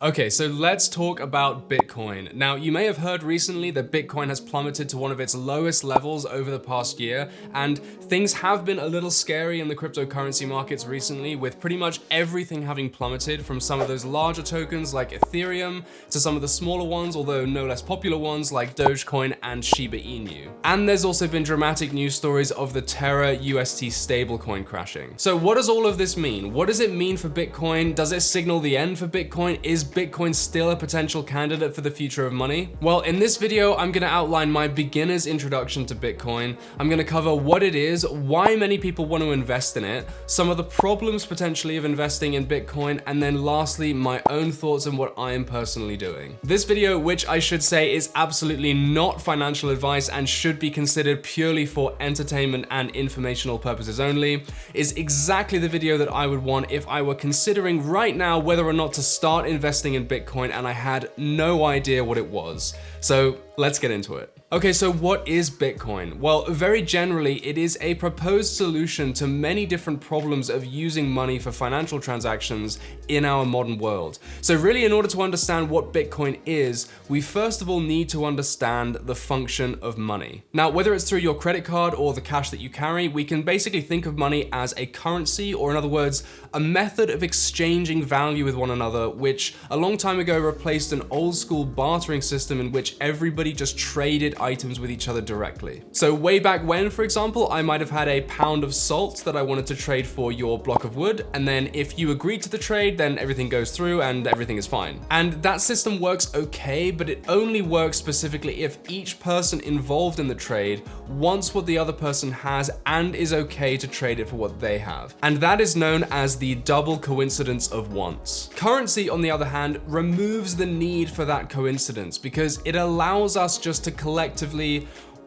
Okay, so let's talk about Bitcoin. Now, you may have heard recently that Bitcoin has plummeted to one of its lowest levels over the past year, and things have been a little scary in the cryptocurrency markets recently, with pretty much everything having plummeted, from some of those larger tokens like Ethereum to some of the smaller ones, although no less popular ones like Dogecoin and Shiba Inu. And there's also been dramatic news stories of the Terra UST stablecoin crashing. So what does all of this mean? What does it mean for Bitcoin? Does it signal the end for Bitcoin? Is Bitcoin still a potential candidate for the future of money? Well, in this video, I'm gonna outline my beginner's introduction to Bitcoin. I'm gonna cover what it is, why many people want to invest in it, some of the problems potentially of investing in Bitcoin, and then lastly, my own thoughts on what I am personally doing. This video, which I should say is absolutely not financial advice and should be considered purely for entertainment and informational purposes only, is exactly the video that I would want if I were considering right now whether or not to start investing in Bitcoin and I had no idea what it was. So let's get into it. Okay, so what is Bitcoin? Well, very generally, it is a proposed solution to many different problems of using money for financial transactions in our modern world. So really, in order to understand what Bitcoin is, we first of all need to understand the function of money. Now, whether it's through your credit card or the cash that you carry, we can basically think of money as a currency, or in other words, a method of exchanging value with one another, which a long time ago replaced an old school bartering system in which everybody just traded items with each other directly. So way back when, for example, I might have had a pound of salt that I wanted to trade for your block of wood, and then if you agreed to the trade, then everything goes through and everything is fine. And that system works okay, but it only works specifically if each person involved in the trade wants what the other person has and is okay to trade it for what they have. And that is known as the double coincidence of wants. Currency, on the other hand, removes the need for that coincidence because it allows us just to collectively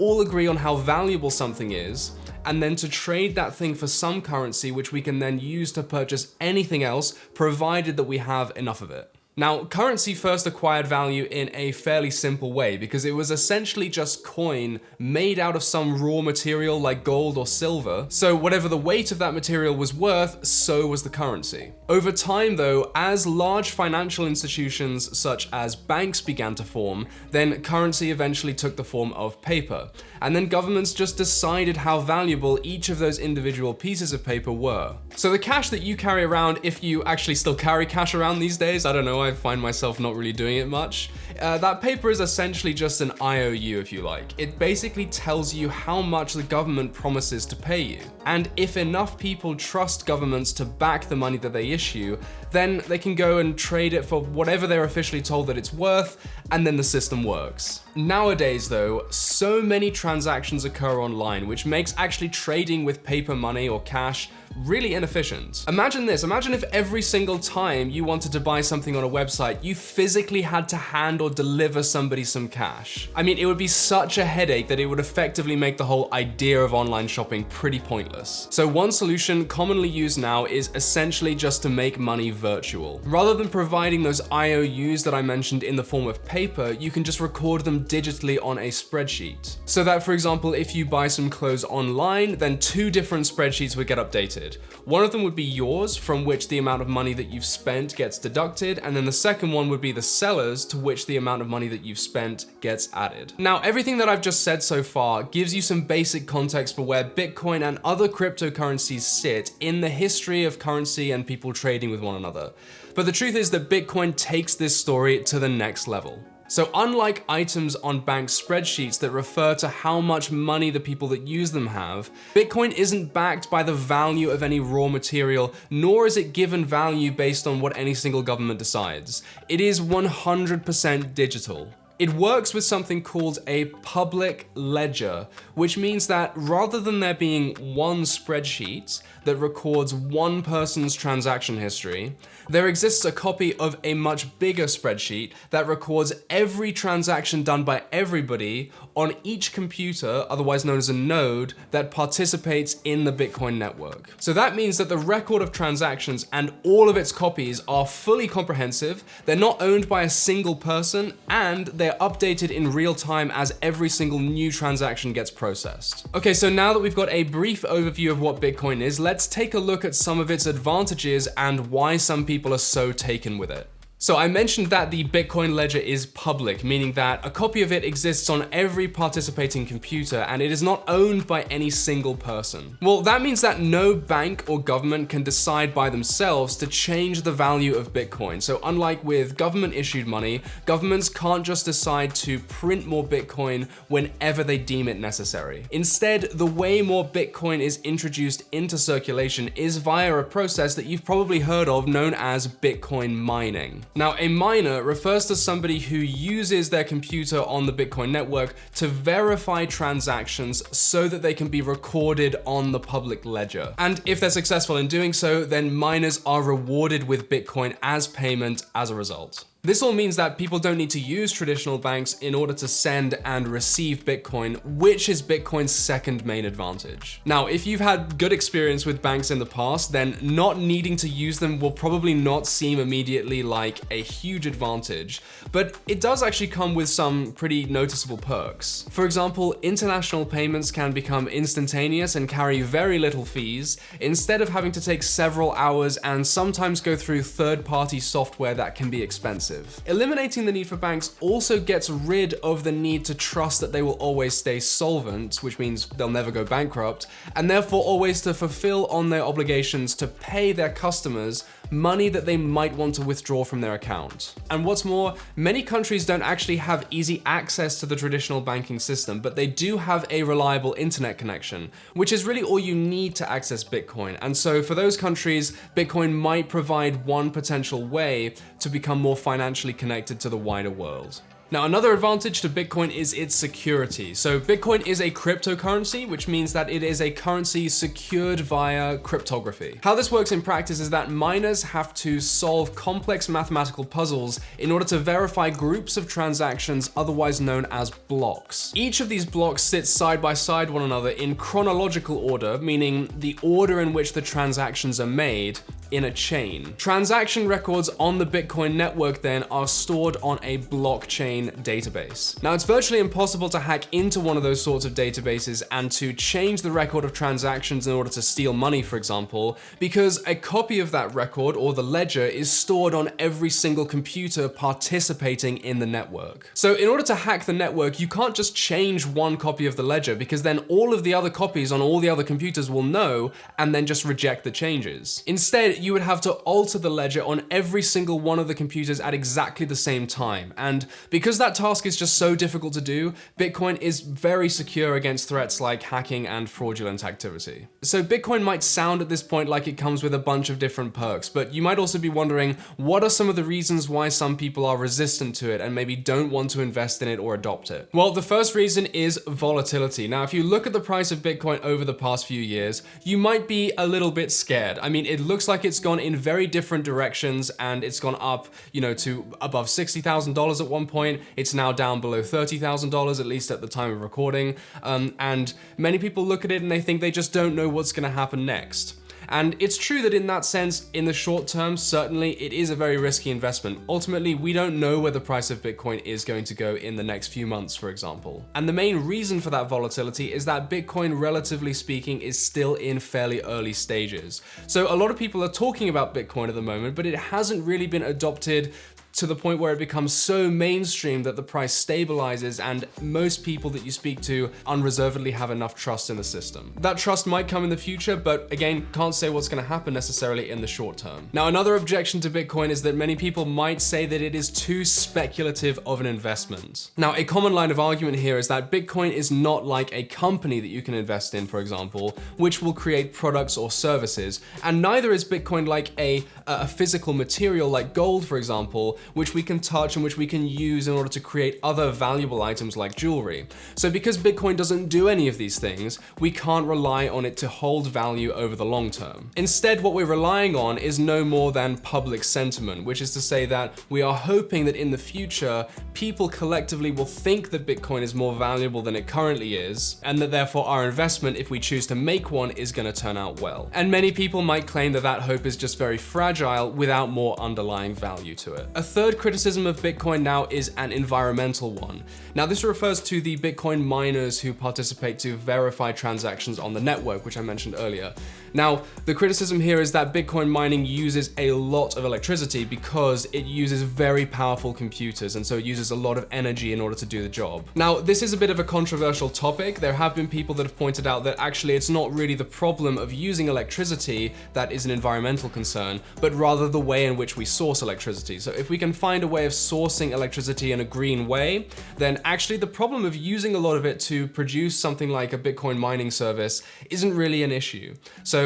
all agree on how valuable something is, and then to trade that thing for some currency which we can then use to purchase anything else, provided that we have enough of it. Now, currency first acquired value in a fairly simple way because it was essentially just coin made out of some raw material like gold or silver. So whatever the weight of that material was worth, so was the currency. Over time though, as large financial institutions such as banks began to form, then currency eventually took the form of paper. And then governments just decided how valuable each of those individual pieces of paper were. So the cash that you carry around, if you actually still carry cash around these days, I don't know, I find myself not really doing it much. That paper is essentially just an IOU, if you like. It basically tells you how much the government promises to pay you. And if enough people trust governments to back the money that they issue, then they can go and trade it for whatever they're officially told that it's worth, and then the system works. Nowadays though, so many transactions occur online, which makes actually trading with paper money or cash really inefficient. Imagine this, imagine if every single time you wanted to buy something on a website, you physically had to hand or deliver somebody some cash. I mean, it would be such a headache that it would effectively make the whole idea of online shopping pretty pointless. So one solution commonly used now is essentially just to make money virtual. Rather than providing those IOUs that I mentioned in the form of paper, you can just record them digitally on a spreadsheet. So that, for example, if you buy some clothes online, then two different spreadsheets would get updated. One of them would be yours, from which the amount of money that you've spent gets deducted, and then the second one would be the seller's, to which the amount of money that you've spent gets added. Now, everything that I've just said so far gives you some basic context for where Bitcoin and other cryptocurrencies sit in the history of currency and people trading with one another. But the truth is that Bitcoin takes this story to the next level. So unlike items on bank spreadsheets that refer to how much money the people that use them have, Bitcoin isn't backed by the value of any raw material, nor is it given value based on what any single government decides. It is 100% digital. It works with something called a public ledger, which means that rather than there being one spreadsheet that records one person's transaction history, there exists a copy of a much bigger spreadsheet that records every transaction done by everybody on each computer, otherwise known as a node, that participates in the Bitcoin network. So that means that the record of transactions and all of its copies are fully comprehensive, they're not owned by a single person, and they're updated in real time as every single new transaction gets processed. Okay, so now that we've got a brief overview of what Bitcoin is, let's take a look at some of its advantages and why some people are so taken with it. So I mentioned that the Bitcoin ledger is public, meaning that a copy of it exists on every participating computer and it is not owned by any single person. Well, that means that no bank or government can decide by themselves to change the value of Bitcoin. So unlike with government issued money, governments can't just decide to print more Bitcoin whenever they deem it necessary. Instead, the way more Bitcoin is introduced into circulation is via a process that you've probably heard of known as Bitcoin mining. Now, a miner refers to somebody who uses their computer on the Bitcoin network to verify transactions so that they can be recorded on the public ledger. And if they're successful in doing so, then miners are rewarded with Bitcoin as payment as a result. This all means that people don't need to use traditional banks in order to send and receive Bitcoin, which is Bitcoin's second main advantage. Now, if you've had good experience with banks in the past, then not needing to use them will probably not seem immediately like a huge advantage, but it does actually come with some pretty noticeable perks. For example, international payments can become instantaneous and carry very little fees, instead of having to take several hours and sometimes go through third-party software that can be expensive. Eliminating the need for banks also gets rid of the need to trust that they will always stay solvent, which means they'll never go bankrupt, and therefore always to fulfill on their obligations to pay their customers money that they might want to withdraw from their account. And what's more, many countries don't actually have easy access to the traditional banking system, but they do have a reliable internet connection, which is really all you need to access Bitcoin. And so for those countries, Bitcoin might provide one potential way to become more financially connected to the wider world. Now, another advantage to Bitcoin is its security. So Bitcoin is a cryptocurrency, which means that it is a currency secured via cryptography. How this works in practice is that miners have to solve complex mathematical puzzles in order to verify groups of transactions, otherwise known as blocks. Each of these blocks sits side by side one another in chronological order, meaning the order in which the transactions are made in a chain. Transaction records on the Bitcoin network then are stored on a blockchain database. Now, it's virtually impossible to hack into one of those sorts of databases and to change the record of transactions in order to steal money, for example, because a copy of that record or the ledger is stored on every single computer participating in the network. So in order to hack the network, you can't just change one copy of the ledger, because then all of the other copies on all the other computers will know and then just reject the changes. Instead, you would have to alter the ledger on every single one of the computers at exactly the same time. And because that task is just so difficult to do, Bitcoin is very secure against threats like hacking and fraudulent activity. So Bitcoin might sound at this point like it comes with a bunch of different perks, but you might also be wondering, what are some of the reasons why some people are resistant to it and maybe don't want to invest in it or adopt it? Well, the first reason is volatility. Now, if you look at the price of Bitcoin over the past few years, you might be a little bit scared. I mean, it looks like it's gone in very different directions, and it's gone up, to above $60,000 at one point. It's now down below $30,000, at least at the time of recording. And many people look at it and they think they just don't know what's going to happen next. And it's true that in that sense, in the short term, certainly it is a very risky investment. Ultimately, we don't know where the price of Bitcoin is going to go in the next few months, for example. And the main reason for that volatility is that Bitcoin, relatively speaking, is still in fairly early stages. So a lot of people are talking about Bitcoin at the moment, but it hasn't really been adopted to the point where it becomes so mainstream that the price stabilizes and most people that you speak to unreservedly have enough trust in the system. That trust might come in the future, but again, can't say what's going to happen necessarily in the short term. Now, another objection to Bitcoin is that many people might say that it is too speculative of an investment. Now, a common line of argument here is that Bitcoin is not like a company that you can invest in, for example, which will create products or services, and neither is Bitcoin like a physical material like gold, for example, which we can touch and which we can use in order to create other valuable items like jewelry. So because Bitcoin doesn't do any of these things, we can't rely on it to hold value over the long term. Instead, what we're relying on is no more than public sentiment, which is to say that we are hoping that in the future, people collectively will think that Bitcoin is more valuable than it currently is, and that therefore our investment, if we choose to make one, is going to turn out well. And many people might claim that that hope is just very fragile without more underlying value to it. A third criticism of Bitcoin now is an environmental one. Now this refers to the Bitcoin miners who participate to verify transactions on the network, which I mentioned earlier. Now, the criticism here is that Bitcoin mining uses a lot of electricity because it uses very powerful computers, and so it uses a lot of energy in order to do the job. Now, this is a bit of a controversial topic. There have been people that have pointed out that actually it's not really the problem of using electricity that is an environmental concern, but rather the way in which we source electricity. So if we can find a way of sourcing electricity in a green way, then actually the problem of using a lot of it to produce something like a Bitcoin mining service isn't really an issue. So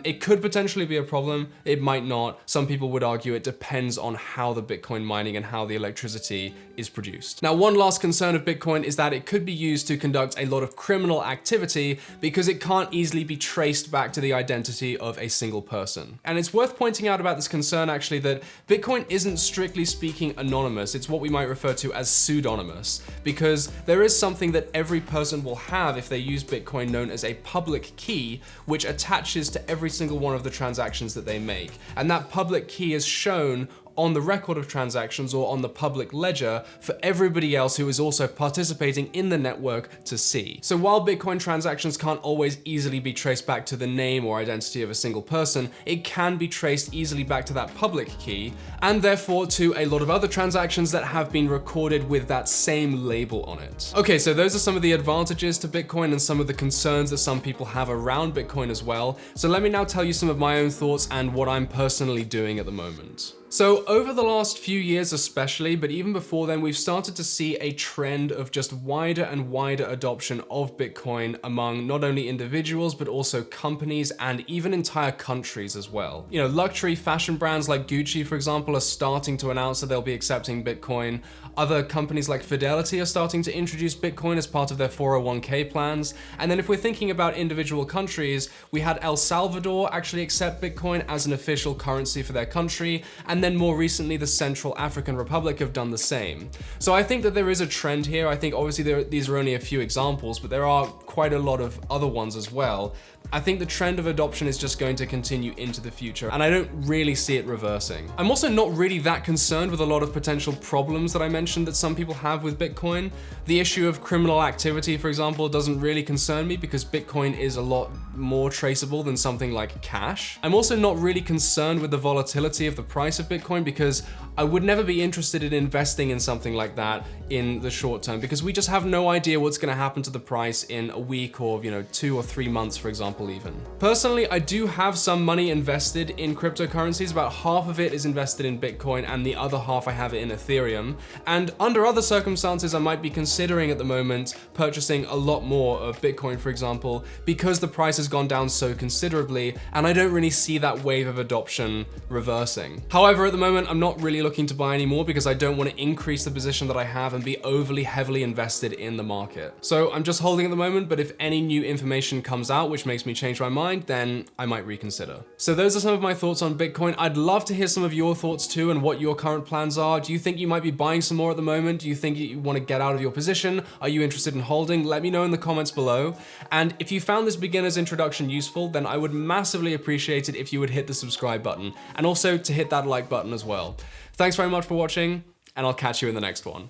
it could potentially be a problem, it might not. Some people would argue it depends on how the Bitcoin mining and how the electricity is produced. Now, one last concern of Bitcoin is that it could be used to conduct a lot of criminal activity because it can't easily be traced back to the identity of a single person. And it's worth pointing out about this concern actually that Bitcoin isn't strictly speaking anonymous, it's what we might refer to as pseudonymous, because there is something that every person will have if they use Bitcoin known as a public key, which attaches to every single one of the transactions that they make. And that public key is shown on the record of transactions or on the public ledger for everybody else who is also participating in the network to see. So while Bitcoin transactions can't always easily be traced back to the name or identity of a single person, it can be traced easily back to that public key, and therefore to a lot of other transactions that have been recorded with that same label on it. Okay, so those are some of the advantages to Bitcoin and some of the concerns that some people have around Bitcoin as well. So let me now tell you some of my own thoughts and what I'm personally doing at the moment. So over the last few years especially, but even before then, we've started to see a trend of just wider and wider adoption of Bitcoin among not only individuals, but also companies and even entire countries as well. You know, luxury fashion brands like Gucci, for example, are starting to announce that they'll be accepting Bitcoin. Other companies like Fidelity are starting to introduce Bitcoin as part of their 401k plans. And then if we're thinking about individual countries, we had El Salvador actually accept Bitcoin as an official currency for their country. And then more recently, the Central African Republic have done the same. So I think that there is a trend here. I think obviously these are only a few examples, but there are quite a lot of other ones as well. I think the trend of adoption is just going to continue into the future, and I don't really see it reversing. I'm also not really that concerned with a lot of potential problems that I mentioned that some people have with Bitcoin. The issue of criminal activity, for example, doesn't really concern me because Bitcoin is a lot more traceable than something like cash. I'm also not really concerned with the volatility of the price of Bitcoin because I would never be interested in investing in something like that in the short term because we just have no idea what's going to happen to the price in a week or, 2 or 3 months, for example, even. Personally, I do have some money invested in cryptocurrencies. About half of it is invested in Bitcoin and the other half I have it in Ethereum. And under other circumstances, I might be considering at the moment purchasing a lot more of Bitcoin, for example, because the price has gone down so considerably and I don't really see that wave of adoption reversing. However, at the moment, I'm not really looking to buy any more because I don't want to increase the position that I have and be overly heavily invested in the market. So I'm just holding at the moment, but if any new information comes out which makes me change my mind, then I might reconsider. So those are some of my thoughts on Bitcoin. I'd love to hear some of your thoughts too and what your current plans are. Do you think you might be buying some more at the moment? Do you think you want to get out of your position? Are you interested in holding? Let me know in the comments below. And if you found this beginner's introduction useful, then I would massively appreciate it if you would hit the subscribe button and also to hit that like button as well. Thanks very much for watching, and I'll catch you in the next one.